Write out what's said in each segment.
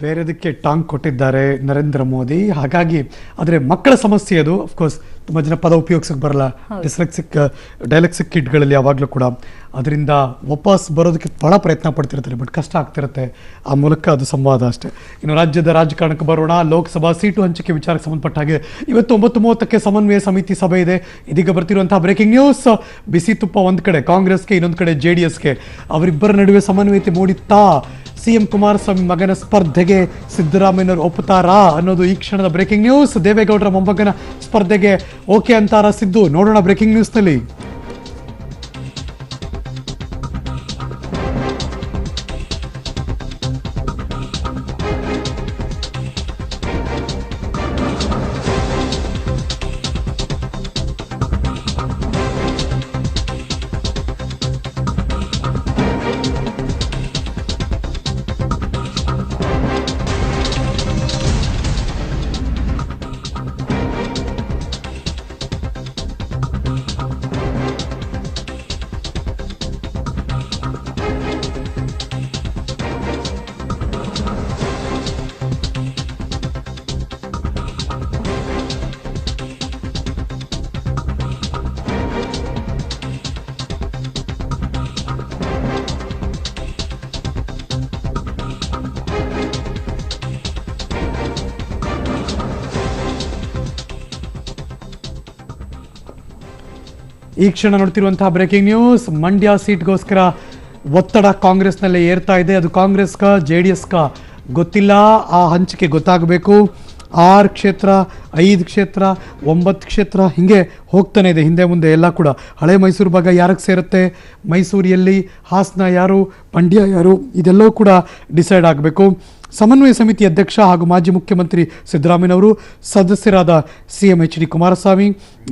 ಬೇರೆದಕ್ಕೆ ಟಾಂಗ್ ಕೊಟ್ಟಿದ್ದಾರೆ ನರೇಂದ್ರ ಮೋದಿ. ಹಾಗಾಗಿ ಆದರೆ ಮಕ್ಕಳ ಸಮಸ್ಯೆ ಅದು. ಅಫ್ಕೋರ್ಸ್ ತುಂಬ ಜನ ಪದ ಉಪಯೋಗಿಸೋಕೆ ಬರಲ್ಲ, ಡೈಲೆಕ್ಸಿಕ್ ಕಿಡ್ಗಳಲ್ಲಿ ಯಾವಾಗಲೂ ಕೂಡ ಅದರಿಂದ ವಾಪಸ್ ಬರೋದಕ್ಕೆ ಭಾಳ ಪ್ರಯತ್ನ ಪಡ್ತಿರ್ತಾರೆ, ಬಟ್ ಕಷ್ಟ ಆಗ್ತಿರುತ್ತೆ. ಆ ಮೂಲಕ ಅದು ಸಂವಾದ ಅಷ್ಟೇ. ಇನ್ನು ರಾಜ್ಯದ ರಾಜಕಾರಣಕ್ಕೆ ಬರೋಣ. ಲೋಕಸಭಾ ಸೀಟು ಹಂಚಿಕೆ ವಿಚಾರಕ್ಕೆ ಸಂಬಂಧಪಟ್ಟ ಹಾಗೆ ಇವತ್ತು 9:30ಕ್ಕೆ ಸಮನ್ವಯ ಸಮಿತಿ ಸಭೆ ಇದೆ. ಇದೀಗ ಬರ್ತಿರುವಂತಹ ಬ್ರೇಕಿಂಗ್ ನ್ಯೂಸ್. ಬಿಸಿ ತುಪ್ಪ ಒಂದು ಕಡೆ ಕಾಂಗ್ರೆಸ್ಗೆ, ಇನ್ನೊಂದು ಕಡೆ JDSಗೆ. ಅವರಿಬ್ಬರ ನಡುವೆ ಸಮನ್ವಯತೆ ಮೂಡಿತ್ತಾ? CM ಕುಮಾರಸ್ವಾಮಿ ಮಗನ ಸ್ಪರ್ಧೆಗೆ ಸಿದ್ದರಾಮಯ್ಯನವರು ಒಪ್ಪುತ್ತಾರಾ ಅನ್ನೋದು ಈ ಕ್ಷಣದ ಬ್ರೇಕಿಂಗ್ ನ್ಯೂಸ್. ದೇವೇಗೌಡರ ಮೊಮ್ಮಗನ ಸ್ಪರ್ಧೆಗೆ ಓಕೆ ಅಂತಾರ ಸಿದ್ದು? ನೋಡೋಣ ಬ್ರೇಕಿಂಗ್ ನ್ಯೂಸ್ನಲ್ಲಿ. ಈ ಕ್ಷಣ ನೋಡ್ತಿರುವಂತಹ ಬ್ರೇಕಿಂಗ್ ನ್ಯೂಸ್. ಮಂಡ್ಯ ಸೀಟ್ಗೋಸ್ಕರ ಒತ್ತಡ ಕಾಂಗ್ರೆಸ್ನಲ್ಲೇ ಏರ್ತಾ ಇದೆ. ಅದು ಕಾಂಗ್ರೆಸ್ಗ JDSಗ ಗೊತ್ತಿಲ್ಲ. ಆ ಹಂಚಿಕೆ ಗೊತ್ತಾಗಬೇಕು. 6 ಕ್ಷೇತ್ರ, 5 ಕ್ಷೇತ್ರ, 9 ಕ್ಷೇತ್ರ ಹಿಂಗೆ ಹೋಗ್ತಾನೆ ಇದೆ ಹಿಂದೆ ಮುಂದೆ ಎಲ್ಲ ಕೂಡ. ಹಳೆ ಮೈಸೂರು ಭಾಗ ಯಾರಿಗೆ ಸೇರುತ್ತೆ, ಮೈಸೂರಿಯಲ್ಲಿ ಹಾಸನ ಯಾರು, ಮಂಡ್ಯ ಯಾರು, ಇದೆಲ್ಲವೂ ಕೂಡ ಡಿಸೈಡ್ ಆಗಬೇಕು. ಸಮನ್ವಯ ಸಮಿತಿ ಅಧ್ಯಕ್ಷ ಹಾಗೂ ಮಾಜಿ ಮುಖ್ಯಮಂತ್ರಿ ಸಿದ್ದರಾಮಯ್ಯನವರು, ಸದಸ್ಯರಾದ CM HD Kumaraswamy,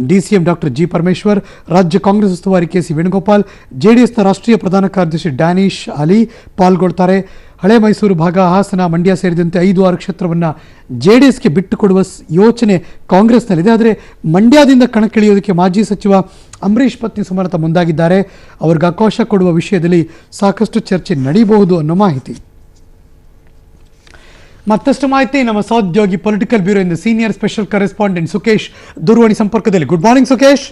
DCM doctor G Parameshwar, ರಾಜ್ಯ ಕಾಂಗ್ರೆಸ್ ಉಸ್ತುವಾರಿ KC ವೇಣುಗೋಪಾಲ್, JDSನ ರಾಷ್ಟ್ರೀಯ ಪ್ರಧಾನ ಕಾರ್ಯದರ್ಶಿ ಡ್ಯಾನಿಶ್ ಅಲಿ ಪಾಲ್ಗೊಳ್ತಾರೆ. ಹಳೆ ಮೈಸೂರು ಭಾಗ, ಹಾಸನ, ಮಂಡ್ಯ ಸೇರಿದಂತೆ 5-6 ಕ್ಷೇತ್ರವನ್ನು JDSಗೆ ಬಿಟ್ಟು ಕೊಡುವ ಯೋಚನೆ ಕಾಂಗ್ರೆಸ್ನಲ್ಲಿದೆ. ಆದರೆ ಮಂಡ್ಯದಿಂದ ಕಣಕ್ಕಿಳಿಯೋದಕ್ಕೆ ಮಾಜಿ ಸಚಿವ ಅಂಬರೀಷ್ ಪತ್ನಿ ಸುಮಲತಾ ಮುಂದಾಗಿದ್ದಾರೆ. ಅವ್ರಿಗೆ ಅವಕಾಶ ಕೊಡುವ ವಿಷಯದಲ್ಲಿ ಸಾಕಷ್ಟು ಚರ್ಚೆ ನಡೀಬಹುದು ಅನ್ನೋ ಮಾಹಿತಿ. ಮತ್ತಷ್ಟು ಮಾಹಿತಿ ನಮ್ಮ ಸಹೋದ್ಯೋಗಿ ಪೊಲಿಟಿಕಲ್ ಬ್ಯೂರೋ ಇಂದ ಸೀನಿಯರ್ ಸ್ಪೆಷಲ್ ಕರೆಸ್ಪಾಂಡೆಂಟ್ ಸುಕೇಶ್ ದೂರವಾಣಿ ಸಂಪರ್ಕದಲ್ಲಿ. Good morning Sukesh.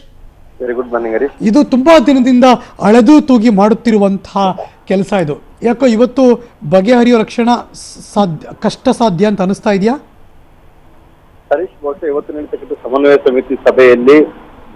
Very good morning Harish. ಇದು ತುಂಬಾ ದಿನದಿಂದ ಅಳೆದು ತೂಗಿ ಮಾಡುತ್ತಿರುವಂತಹ ಕೆಲಸ ಇದು. ಯಾಕೋ ಇವತ್ತು ಬಗೆಹರಿಯೋ ರಕ್ಷಣಾ ಕಷ್ಟ ಸಾಧ್ಯ ಅಂತ ಅನಿಸ್ತಾ ಇದೆಯಾ ಹರೀಶ್? ಬಹುಶಃ ಇವತ್ತು ನಡೀತಕ್ಕಂಥ ಸಮನ್ವಯ ಸಮಿತಿ ಸಭೆಯಲ್ಲಿ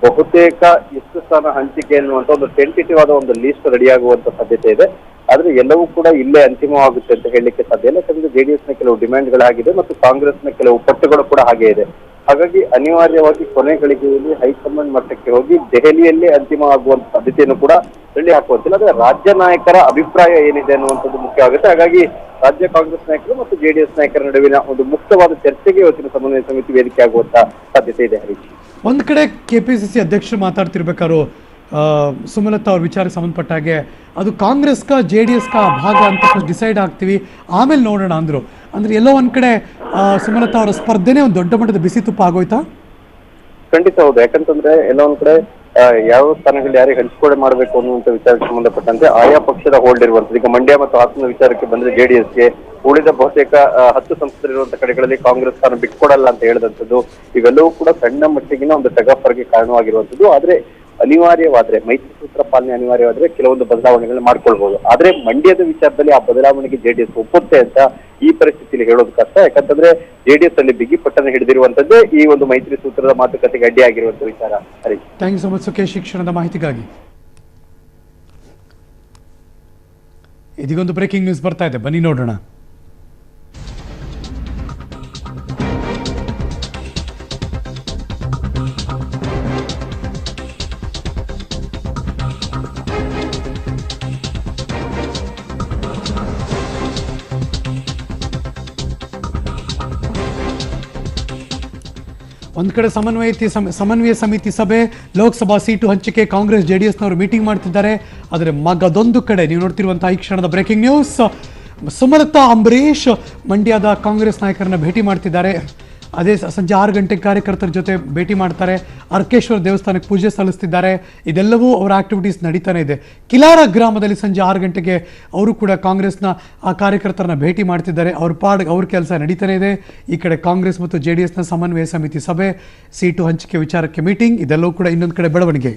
ಬಹುತೇಕ ಎಷ್ಟು ಸ್ಥಾನ ಹಂಚಿಕೆ ಅನ್ನುವಂತ ಒಂದು ಟೆಂಟೇಟಿವ್ ಆದ ಒಂದು ಲೀಸ್ಟ್ ರೆಡಿ ಆಗುವಂತ ಸಾಧ್ಯತೆ ಇದೆ. ಆದ್ರೆ ಎಲ್ಲವೂ ಕೂಡ ಇಲ್ಲೇ ಅಂತಿಮವಾಗುತ್ತೆ ಅಂತ ಹೇಳಲಿಕ್ಕೆ ಸಾಧ್ಯ ಇಲ್ಲ. ಯಾಕಂದ್ರೆ JDSನ ಕೆಲವು ಡಿಮ್ಯಾಂಡ್ಗಳಾಗಿದೆ ಮತ್ತು ಕಾಂಗ್ರೆಸ್ನ ಕೆಲವು ಪಟ್ಟುಗಳು ಕೂಡ ಹಾಗೆ ಇದೆ. ಹಾಗಾಗಿ ಅನಿವಾರ್ಯವಾಗಿ ಕೊನೆ ಗಳಿಗೆಯಲ್ಲಿ ಹೈಕಮಾಂಡ್ ಮಟ್ಟಕ್ಕೆ ಹೋಗಿ ದೆಹಲಿಯಲ್ಲೇ ಅಂತಿಮ ಆಗುವಂತ ಸಾಧ್ಯತೆಯನ್ನು ಕೂಡ ತಳ್ಳಿ ಹಾಕುವಂತಿಲ್ಲ. ಆದ್ರೆ ರಾಜ್ಯ ನಾಯಕರ ಅಭಿಪ್ರಾಯ ಏನಿದೆ ಅನ್ನುವಂಥದ್ದು ಮುಖ್ಯವಾಗುತ್ತೆ. ಹಾಗಾಗಿ ರಾಜ್ಯ ಕಾಂಗ್ರೆಸ್ ನಾಯಕರು ಮತ್ತು JDS ನಾಯಕರ ನಡುವಿನ ಒಂದು ಮುಕ್ತವಾದ ಚರ್ಚೆಗೆ ಇವತ್ತಿನ ಸಮನ್ವಯ ಸಮಿತಿ ವೇದಿಕೆ ಆಗುವಂತ ಸಾಧ್ಯತೆ ಇದೆ ಹರೀಶ್. ಒಂದ್ ಕಡೆ KPCC ಅಧ್ಯಕ್ಷರು ಮಾತಾಡ್ತಿರ್ಬೇಕಾದ್ರು ಸುಮಲತಾ ಅವ್ರ ವಿಚಾರಕ್ಕೆ ಸಂಬಂಧಪಟ್ಟ ಹಾಗೆ ಅದು ಕಾಂಗ್ರೆಸ್ಗ JDSಗ ಭಾಗ ಅಂತ ಡಿಸೈಡ್ ಆಗ್ತೀವಿ, ಆಮೇಲೆ ನೋಡೋಣ ಅಂದ್ರು. ಅಂದ್ರೆ ಎಲ್ಲೋ ಒಂದ್ ಕಡೆ ಸುಮಲತಾ ಅವರ ಸ್ಪರ್ಧೆನೇ ಒಂದು ದೊಡ್ಡ ಮಟ್ಟದ ಬಿಸಿ ತುಪ್ಪ ಆಗೋಯ್ತಾ? ಖಂಡಿತ ಹೌದು. ಯಾಕಂತಂದ್ರೆ ಎಲ್ಲ ಒಂದ್ ಕಡೆ ಯಾವ ಸ್ಥಾನಗಳು ಯಾರಿಗೆ ಹಂಚಿಕೆ ಮಾಡಬೇಕು ಅನ್ನುವಂತ ವಿಚಾರಕ್ಕೆ ಸಂಬಂಧಪಟ್ಟಂತೆ ಆಯಾ ಪಕ್ಷದ ಹೋಲ್ಡ್ ಇರುವಂತದ್ದು. ಈಗ ಮಂಡ್ಯ ಮತ್ತು ಹಾಸನ ವಿಚಾರಕ್ಕೆ ಬಂದ್ರೆ JDSಗೆ, ಉಳಿದ ಬಹುತೇಕ 10 ಸಂಸದರಿರುವಂತಹ ಕಡೆಗಳಲ್ಲಿ ಕಾಂಗ್ರೆಸ್ ಸ್ಥಾನ ಬಿಟ್ಕೊಡಲ್ಲ ಅಂತ ಹೇಳಿದಂಥದ್ದು, ಇವೆಲ್ಲವೂ ಕೂಡ ಸಣ್ಣ ಮಟ್ಟಿಗಿನ ಒಂದು ಟಗಫರ್ಗೆ ಕಾರಣವಾಗಿರುವಂತದ್ದು. ಆದ್ರೆ ಅನಿವಾರ್ಯವಾದ್ರೆ, ಮೈತ್ರಿ ಸೂತ್ರ ಪಾಲನೆ ಅನಿವಾರ್ಯವಾದ್ರೆ ಕೆಲವೊಂದು ಬದಲಾವಣೆಗಳನ್ನ ಮಾಡ್ಕೊಳ್ಬಹುದು. ಆದ್ರೆ ಮಂಡ್ಯದ ವಿಚಾರದಲ್ಲಿ ಆ ಬದಲಾವಣೆಗೆ JDS ಒಪ್ಪುತ್ತೆ ಅಂತ ಈ ಪರಿಸ್ಥಿತಿಯಲ್ಲಿ ಹೇಳೋದು ಕಷ್ಟ. ಯಾಕಂತಂದ್ರೆ JDS ಅಲ್ಲಿ ಬಿಗಿ ಪಟ್ಟನ್ನು ಹಿಡಿದಿರುವಂತದ್ದೇ ಈ ಒಂದು ಮೈತ್ರಿ ಸೂತ್ರದ ಮಾತುಕತೆಗೆ ಅಡ್ಡಿಯಾಗಿರುವಂತ ವಿಚಾರ. Harish, thank you so much Sukhesh ಶಿಕ್ಷಣದ ಮಾಹಿತಿಗಾಗಿ. ಇದೀಗೊಂದು ಬ್ರೇಕಿಂಗ್ ನ್ಯೂಸ್ ಬರ್ತಾ ಇದೆ, ಬನ್ನಿ ನೋಡೋಣ. ಒಂದು ಕಡೆ ಸಮನ್ವಯ ಸಮಿತಿ ಸಭೆ, ಲೋಕಸಭಾ ಸೀಟು ಹಂಚಿಕೆ, ಕಾಂಗ್ರೆಸ್ JDSನವರು ಮೀಟಿಂಗ್ ಮಾಡ್ತಿದ್ದಾರೆ. ಆದರೆ ಮಗದೊಂದು ಕಡೆ ನೀವು ನೋಡ್ತಿರುವಂತಹ ಈ ಕ್ಷಣದ ಬ್ರೇಕಿಂಗ್ ನ್ಯೂಸ್. ಸುಮಲತಾ ಅಂಬರೀಷ್ ಮಂಡ್ಯದ ಕಾಂಗ್ರೆಸ್ ನಾಯಕರನ್ನ ಭೇಟಿ ಮಾಡ್ತಿದ್ದಾರೆ. ಅದೇ ಸಂಜೆ 6 ಗಂಟೆಗೆ ಕಾರ್ಯಕರ್ತರ ಜೊತೆ ಭೇಟಿ ಮಾಡ್ತಾರೆ. ಅರ್ಕೇಶ್ವರ ದೇವಸ್ಥಾನಕ್ಕೆ ಪೂಜೆ ಸಲ್ಲಿಸ್ತಿದ್ದಾರೆ. ಇದೆಲ್ಲವೂ ಅವರ ಆಕ್ಟಿವಿಟೀಸ್ ನಡೀತಾನೆ ಇದೆ. ಕಿಲಾರ ಗ್ರಾಮದಲ್ಲಿ ಸಂಜೆ 6 ಗಂಟೆಗೆ ಅವರು ಕೂಡ ಕಾಂಗ್ರೆಸ್ನ ಆ ಕಾರ್ಯಕರ್ತರನ್ನ ಭೇಟಿ ಮಾಡ್ತಿದ್ದಾರೆ. ಅವ್ರ ಕೆಲಸ ನಡೀತಾನೆ ಇದೆ. ಈ ಕಡೆ ಕಾಂಗ್ರೆಸ್ ಮತ್ತು JDSನ ಸಮನ್ವಯ ಸಮಿತಿ ಸಭೆ, ಸೀಟು ಹಂಚಿಕೆ ವಿಚಾರಕ್ಕೆ ಮೀಟಿಂಗ್, ಇದೆಲ್ಲವೂ ಕೂಡ ಇನ್ನೊಂದು ಕಡೆ ಬೆಳವಣಿಗೆ.